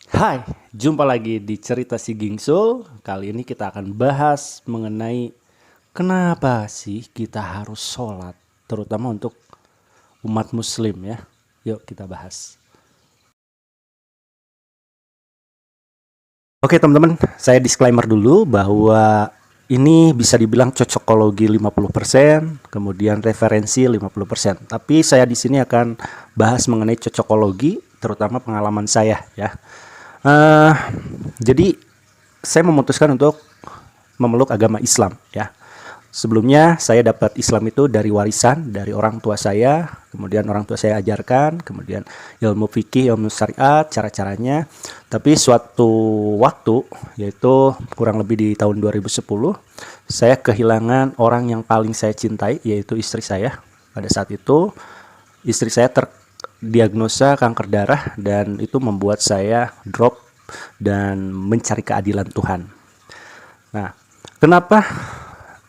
Hai, jumpa lagi di cerita si Gingsul. Kali ini kita akan bahas mengenai kenapa sih kita harus sholat, terutama untuk umat muslim ya. Yuk kita bahas. Oke teman-teman, saya disclaimer dulu bahwa ini bisa dibilang cocokologi 50%, kemudian referensi 50%. Tapi saya di sini akan bahas mengenai cocokologi, terutama pengalaman saya ya. Eh, jadi saya memutuskan untuk memeluk agama Islam ya. Sebelumnya saya dapat Islam itu dari warisan dari orang tua saya, kemudian orang tua saya ajarkan, kemudian ilmu fikih, ilmu syariat, cara-caranya. Tapi suatu waktu, yaitu kurang lebih di tahun 2010, saya kehilangan orang yang paling saya cintai, yaitu istri saya. Pada saat itu, istri saya terdiagnosa kanker darah dan itu membuat saya drop dan mencari keadilan Tuhan. Nah, kenapa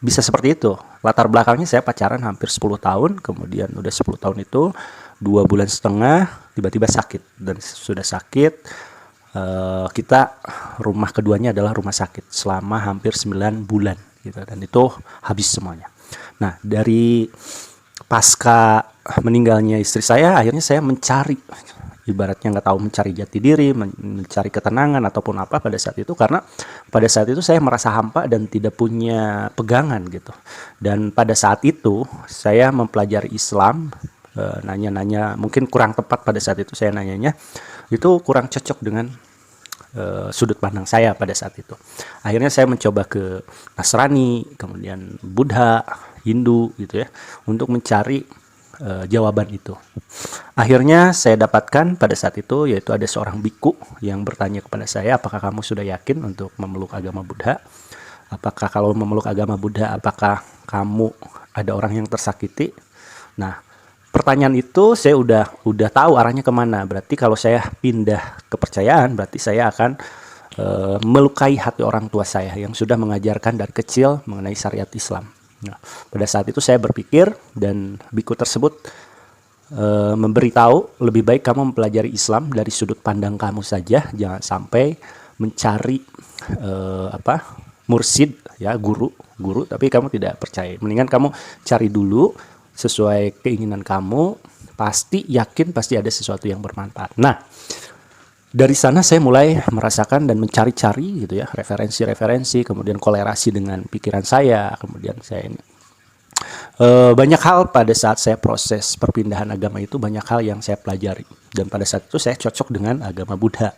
bisa seperti itu? Latar belakangnya saya pacaran hampir 10 tahun, kemudian udah 10 tahun itu 2 bulan setengah tiba-tiba sakit dan sudah sakit kita rumah keduanya adalah rumah sakit selama hampir 9 bulan gitu dan itu habis semuanya. Nah, dari pasca meninggalnya istri saya akhirnya saya mencari ibaratnya nggak tahu mencari jati diri, mencari ketenangan ataupun apa pada saat itu karena pada saat itu saya merasa hampa dan tidak punya pegangan gitu. Dan pada saat itu saya mempelajari Islam, nanya-nanya mungkin kurang tepat pada saat itu saya nanyanya itu kurang cocok dengan sudut pandang saya pada saat itu. Akhirnya saya mencoba ke Nasrani, kemudian Buddha, Hindu gitu ya, untuk mencari jawaban itu. Akhirnya saya dapatkan pada saat itu yaitu ada seorang biku yang bertanya kepada saya, apakah kamu sudah yakin untuk memeluk agama Buddha? Apakah kalau memeluk agama Buddha, apakah kamu ada orang yang tersakiti? Nah, pertanyaan itu saya udah tahu arahnya kemana. Berarti kalau saya pindah kepercayaan, berarti saya akan melukai hati orang tua saya yang sudah mengajarkan dari kecil mengenai syariat Islam. Nah, pada saat itu saya berpikir dan biku tersebut memberitahu lebih baik kamu mempelajari Islam dari sudut pandang kamu saja, jangan sampai mencari mursid ya guru tapi kamu tidak percaya. Mendingan kamu cari dulu sesuai keinginan kamu, pasti yakin pasti ada sesuatu yang bermanfaat. Nah, dari sana saya mulai merasakan dan mencari-cari gitu ya referensi-referensi, kemudian kolerasi dengan pikiran saya, kemudian saya ini banyak hal pada saat saya proses perpindahan agama itu banyak hal yang saya pelajari dan pada saat itu saya cocok dengan agama Buddha.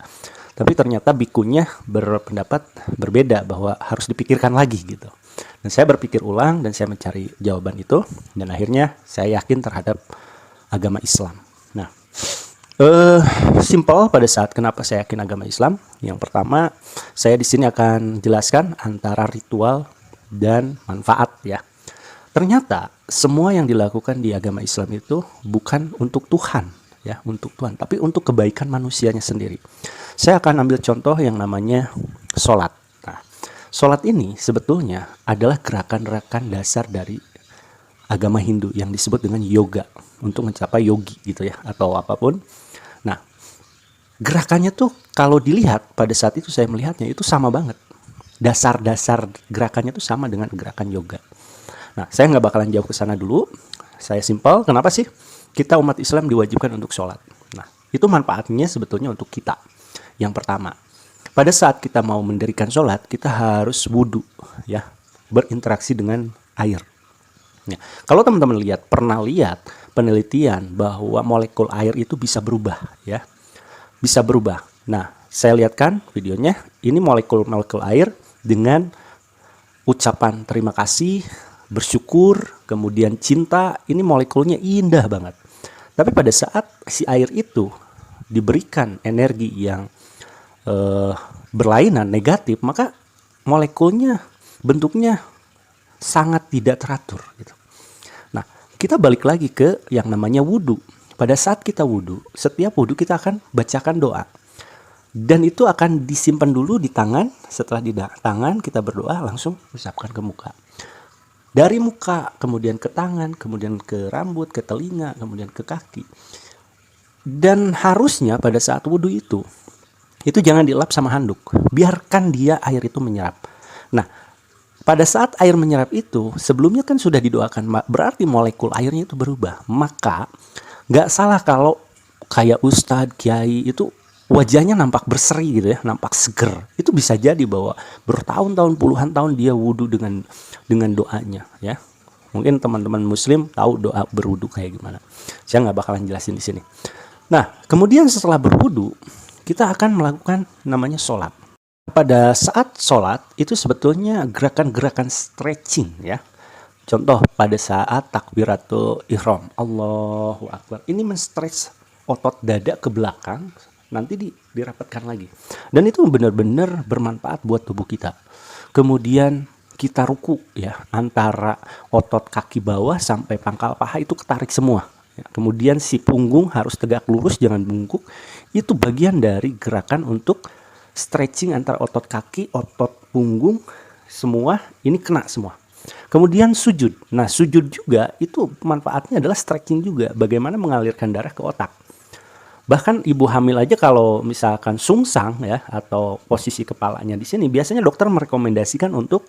Tapi ternyata bikunya berpendapat berbeda bahwa harus dipikirkan lagi gitu. Dan saya berpikir ulang dan saya mencari jawaban itu dan akhirnya saya yakin terhadap agama Islam. Nah, simple pada saat kenapa saya yakin agama Islam. Yang pertama, saya di sini akan jelaskan antara ritual dan manfaat ya. Ternyata semua yang dilakukan di agama Islam itu bukan untuk Tuhan ya, untuk Tuhan, tapi untuk kebaikan manusianya sendiri. Saya akan ambil contoh yang namanya sholat. Nah, sholat ini sebetulnya adalah gerakan-gerakan dasar dari agama Hindu yang disebut dengan yoga untuk mencapai yogi gitu ya atau apapun. Nah, gerakannya tuh kalau dilihat pada saat itu saya melihatnya itu sama banget. Dasar-dasar gerakannya tuh sama dengan gerakan yoga. Nah, saya nggak bakalan jauh ke sana dulu. Saya simpel, kenapa sih kita umat Islam diwajibkan untuk sholat? Nah, itu manfaatnya sebetulnya untuk kita. Yang pertama, pada saat kita mau mendirikan sholat, kita harus wudhu, ya, berinteraksi dengan air. Ya, kalau teman-teman pernah lihat penelitian bahwa molekul air itu bisa berubah, ya, bisa berubah. Nah, saya lihatkan videonya, ini molekul-molekul air dengan ucapan terima kasih, bersyukur, kemudian cinta, ini molekulnya indah banget. Tapi pada saat si air itu diberikan energi yang berlainan negatif, maka molekulnya bentuknya sangat tidak teratur gitu. Nah, kita balik lagi ke yang namanya wudhu. Pada saat kita wudhu, setiap wudhu kita akan bacakan doa. Dan itu akan disimpan dulu di tangan. Setelah di tangan kita berdoa langsung usapkan ke muka. Dari muka, kemudian ke tangan, kemudian ke rambut, ke telinga, kemudian ke kaki. Dan harusnya pada saat wudhu itu, itu jangan dilap sama handuk. Biarkan dia air itu menyerap. Nah, pada saat air menyerap itu, sebelumnya kan sudah didoakan, berarti molekul airnya itu berubah. Maka nggak salah kalau kayak ustadz, kiai itu wajahnya nampak berseri gitu ya, nampak seger. Itu bisa jadi bahwa bertahun-tahun, puluhan tahun dia wudhu dengan doanya ya. Mungkin teman-teman muslim tahu doa berwudhu kayak gimana. Saya nggak bakalan jelasin di sini. Nah, kemudian setelah berwudhu, kita akan melakukan namanya sholat. Pada saat sholat itu sebetulnya gerakan-gerakan stretching ya. Contoh pada saat takbiratul ihram, Allahu Akbar. Ini men-stretch otot dada ke belakang, nanti dirapatkan lagi. Dan itu benar-benar bermanfaat buat tubuh kita. Kemudian kita ruku ya, antara otot kaki bawah sampai pangkal paha itu ketarik semua. Ya, kemudian si punggung harus tegak lurus, jangan bungkuk. Itu bagian dari gerakan untuk stretching antara otot kaki, otot punggung, semua ini kena semua. Kemudian sujud. Nah, sujud juga itu manfaatnya adalah stretching juga, bagaimana mengalirkan darah ke otak. Bahkan ibu hamil aja kalau misalkan sungsang ya, atau posisi kepalanya di sini, biasanya dokter merekomendasikan untuk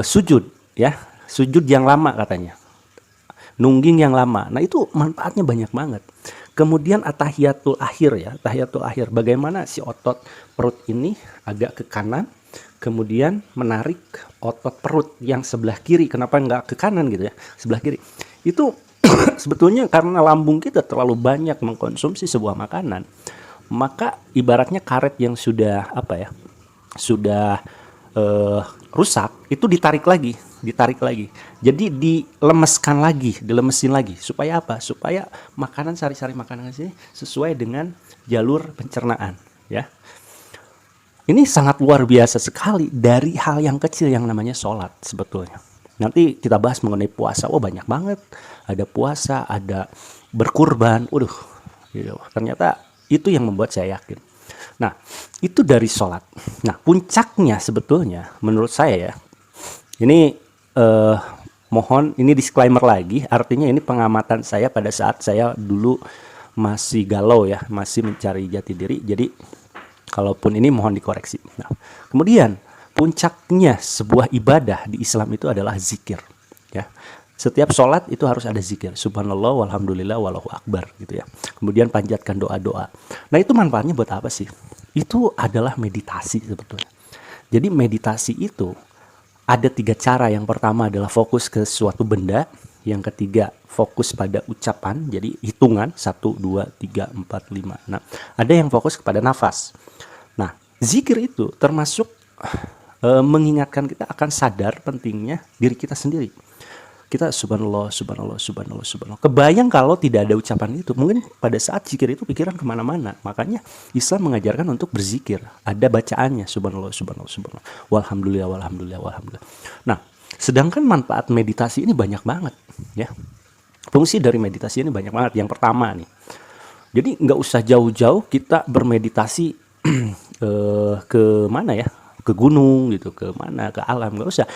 sujud ya, sujud yang lama katanya, nungging yang lama. Nah, itu manfaatnya banyak banget. Kemudian atahiyatul akhir ya, tahiyatul akhir, bagaimana si otot perut ini agak ke kanan, kemudian menarik otot perut yang sebelah kiri. Kenapa nggak ke kanan gitu ya, sebelah kiri? Itu sebetulnya karena lambung kita terlalu banyak mengkonsumsi sebuah makanan, maka ibaratnya karet yang sudah sudah rusak itu ditarik lagi. Jadi dilemesin lagi. Supaya apa? Supaya makanan, sari-sari makanan ini sesuai dengan jalur pencernaan ya. Ini sangat luar biasa sekali dari hal yang kecil yang namanya sholat sebetulnya. Nanti kita bahas mengenai puasa. Oh, banyak banget. Ada puasa, ada berkurban. Gitu. Ternyata itu yang membuat saya yakin. Nah, itu dari sholat. Nah, puncaknya sebetulnya menurut saya ya, ini mohon ini disclaimer lagi, artinya ini pengamatan saya pada saat saya dulu masih galau ya, masih mencari jati diri. Jadi kalaupun ini mohon dikoreksi. Nah, kemudian puncaknya sebuah ibadah di Islam itu adalah zikir ya. Setiap sholat itu harus ada zikir, subhanallah, walhamdulillah, wallahu akbar gitu ya. Kemudian panjatkan doa-doa. Nah, itu manfaatnya buat apa sih? Itu adalah meditasi sebetulnya. Jadi meditasi itu ada 3 cara. Yang pertama adalah fokus ke suatu benda. Yang ketiga fokus pada ucapan, jadi hitungan 1, 2, 3, 4, 5. Nah, ada yang fokus kepada nafas. Nah, zikir itu termasuk mengingatkan kita akan sadar pentingnya diri kita sendiri. Kita subhanallah, subhanallah, subhanallah, subhanallah. Kebayang kalau tidak ada ucapan itu, mungkin pada saat zikir itu pikiran kemana-mana. Makanya Islam mengajarkan untuk berzikir. Ada bacaannya, subhanallah, subhanallah, subhanallah, walhamdulillah, walhamdulillah, walhamdulillah. Nah, sedangkan manfaat meditasi ini banyak banget ya. Fungsi dari meditasi ini banyak banget. Yang pertama nih, jadi nggak usah jauh-jauh kita bermeditasi ke mana ya, ke gunung gitu, ke mana, ke alam, nggak usah.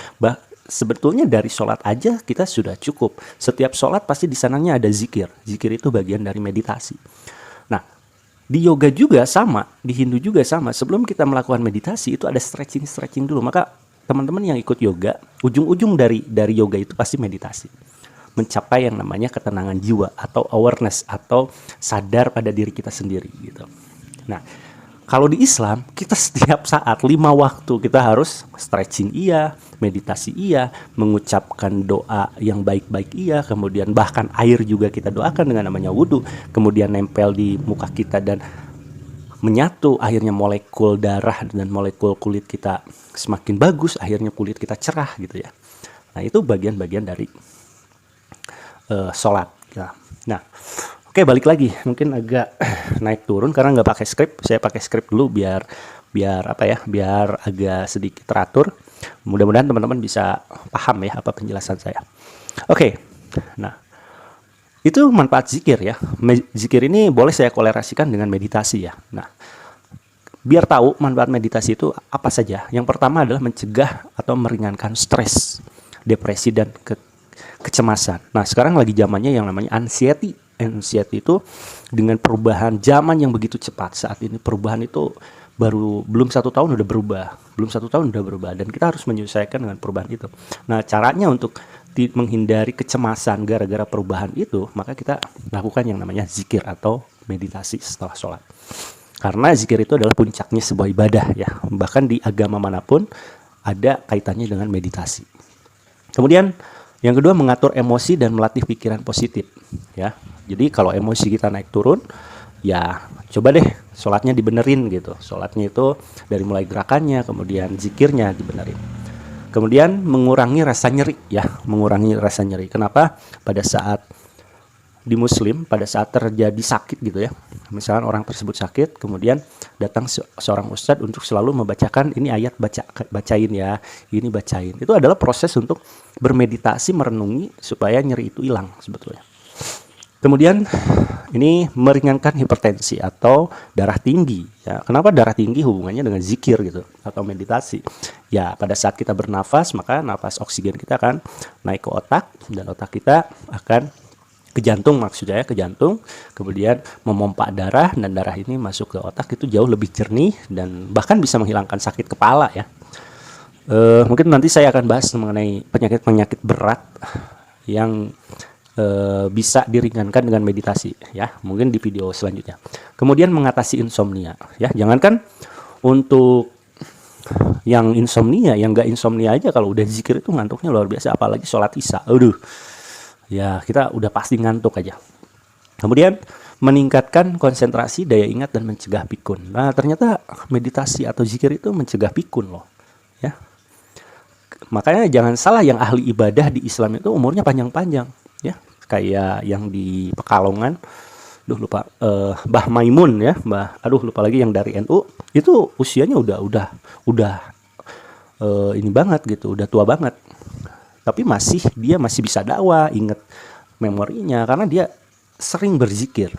Sebetulnya dari sholat aja kita sudah cukup. Setiap sholat pasti di sananya ada zikir. Zikir itu bagian dari meditasi. Nah, di yoga juga sama, di Hindu juga sama. Sebelum kita melakukan meditasi itu ada stretching dulu. Maka teman-teman yang ikut yoga, ujung-ujung dari yoga itu pasti meditasi. Mencapai yang namanya ketenangan jiwa atau awareness atau sadar pada diri kita sendiri gitu. Nah, kalau di Islam, kita setiap saat 5 waktu kita harus stretching iya, meditasi iya, mengucapkan doa yang baik-baik iya, kemudian bahkan air juga kita doakan dengan namanya wudhu, kemudian nempel di muka kita dan menyatu, akhirnya molekul darah dan molekul kulit kita semakin bagus, akhirnya kulit kita cerah gitu ya. Nah, itu bagian-bagian dari sholat. Nah, oke, balik lagi, mungkin agak naik turun karena nggak pakai skrip. Saya pakai skrip dulu biar agak sedikit teratur. Mudah-mudahan teman-teman bisa paham ya apa penjelasan saya. Oke, nah itu manfaat zikir ya. Zikir ini boleh saya kolerasikan dengan meditasi ya. Nah, biar tahu manfaat meditasi itu apa saja. Yang pertama adalah mencegah atau meringankan stres, depresi dan kecemasan. Nah, sekarang lagi zamannya yang namanya anxiety anxiety itu dengan perubahan zaman yang begitu cepat saat ini. Perubahan itu baru belum 1 tahun udah berubah, dan kita harus menyesuaikan dengan perubahan itu. Nah, caranya untuk menghindari kecemasan gara-gara perubahan itu, maka kita lakukan yang namanya zikir atau meditasi setelah sholat. Karena zikir itu adalah puncaknya sebuah ibadah ya. Bahkan di agama manapun ada kaitannya dengan meditasi. Kemudian yang kedua, mengatur emosi dan melatih pikiran positif ya. Jadi kalau emosi kita naik turun, ya coba deh sholatnya dibenerin gitu. Sholatnya itu dari mulai gerakannya, kemudian zikirnya dibenerin. Kemudian mengurangi rasa nyeri ya, mengurangi rasa nyeri. Kenapa? Pada saat di Muslim, pada saat terjadi sakit gitu ya, misalkan orang tersebut sakit, kemudian datang seorang ustadz untuk selalu membacakan ini ayat, bacain ya, ini bacain. Itu adalah proses untuk bermeditasi, merenungi supaya nyeri itu hilang sebetulnya. Kemudian ini meringankan hipertensi atau darah tinggi ya. Kenapa darah tinggi? Hubungannya dengan zikir gitu atau meditasi. Ya, pada saat kita bernafas, maka nafas oksigen kita akan naik ke otak, dan otak kita akan ke jantung, maksudnya ke jantung, kemudian memompa darah, dan darah ini masuk ke otak itu jauh lebih jernih dan bahkan bisa menghilangkan sakit kepala ya. Mungkin nanti saya akan bahas mengenai penyakit-penyakit berat yang bisa diringankan dengan meditasi ya, mungkin di video selanjutnya. Kemudian mengatasi insomnia ya, jangankan untuk yang insomnia, yang gak insomnia aja kalau udah zikir itu ngantuknya luar biasa, apalagi sholat isya. Aduh, ya kita udah pasti ngantuk aja. Kemudian meningkatkan konsentrasi, daya ingat, dan mencegah pikun. Nah, ternyata meditasi atau zikir itu mencegah pikun loh ya. Makanya jangan salah, yang ahli ibadah di Islam itu umurnya panjang-panjang ya. Kayak yang di Pekalongan, lupa, Mbah Maimun ya, lupa lagi yang dari NU, itu usianya udah ini banget gitu, udah tua banget. Tapi dia masih bisa dakwah, inget memorinya karena dia sering berzikir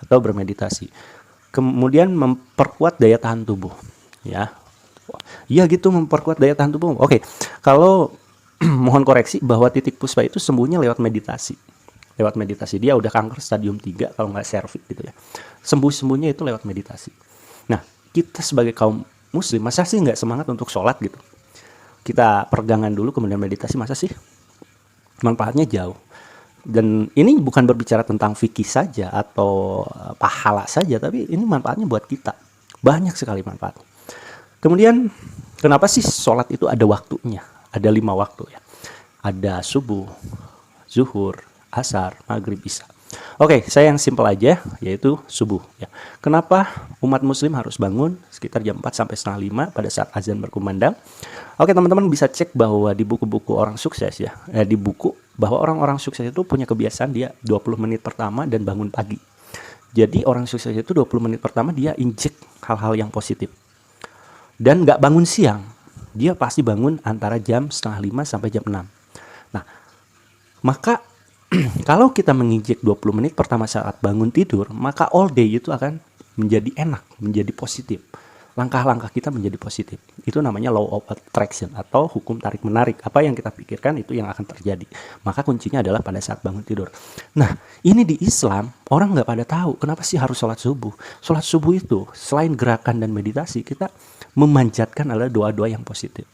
atau bermeditasi. Kemudian memperkuat daya tahan tubuh ya. Ya gitu, memperkuat daya tahan tubuh. Oke, kalau mohon koreksi bahwa titik puspa itu sembuhnya lewat meditasi. Lewat meditasi, dia udah kanker stadium 3 kalau nggak serviks gitu ya. Sembuh-sembuhnya itu lewat meditasi. Nah, kita sebagai kaum muslim, masa sih nggak semangat untuk sholat gitu? Kita pergangan dulu kemudian meditasi, masa sih? Manfaatnya jauh. Dan ini bukan berbicara tentang fikih saja atau pahala saja, tapi ini manfaatnya buat kita. Banyak sekali manfaat. Kemudian, kenapa sih sholat itu ada waktunya? Ada 5 waktu ya. Ada subuh, zuhur, asar, maghrib, isya. Oke, saya yang simpel aja, yaitu subuh ya. Kenapa umat muslim harus bangun sekitar jam 4 sampai setengah 5 pada saat azan berkumandang? Oke, teman-teman bisa cek bahwa di buku-buku orang sukses ya, di buku bahwa orang-orang sukses itu punya kebiasaan dia 20 menit pertama dan bangun pagi. Jadi orang sukses itu 20 menit pertama dia injek hal-hal yang positif. Dan nggak bangun siang, dia pasti bangun antara jam setengah 5 sampai jam 6. Nah, maka kalau kita menginjek 20 menit pertama saat bangun tidur, maka all day itu akan menjadi enak, menjadi positif. Langkah-langkah kita menjadi positif. Itu namanya law of attraction atau hukum tarik-menarik. Apa yang kita pikirkan itu yang akan terjadi. Maka kuncinya adalah pada saat bangun tidur. Nah, ini di Islam, orang nggak pada tahu kenapa sih harus sholat subuh. Sholat subuh itu, selain gerakan dan meditasi, kita memanjatkan adalah doa-doa yang positif.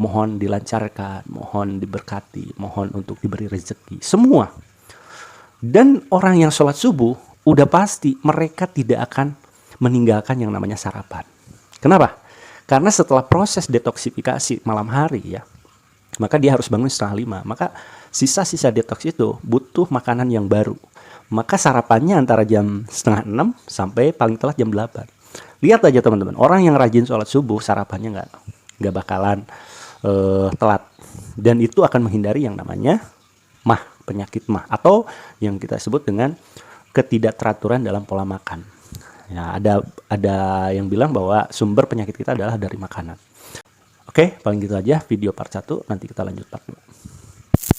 Mohon dilancarkan, mohon diberkati, mohon untuk diberi rezeki, semua. Dan orang yang sholat subuh, udah pasti mereka tidak akan meninggalkan yang namanya sarapan. Kenapa? Karena setelah proses detoksifikasi malam hari ya, maka dia harus bangun setengah 5. Maka sisa-sisa detoks itu butuh makanan yang baru. Maka sarapannya antara jam setengah 6 sampai paling telat jam 8. Lihat aja teman-teman, orang yang rajin sholat subuh, sarapannya nggak bakalan telat, dan itu akan menghindari yang namanya penyakit atau yang kita sebut dengan ketidakteraturan dalam pola makan. Ya, ada yang bilang bahwa sumber penyakit kita adalah dari makanan. Oke, paling gitu aja video part 1, nanti kita lanjut part 2.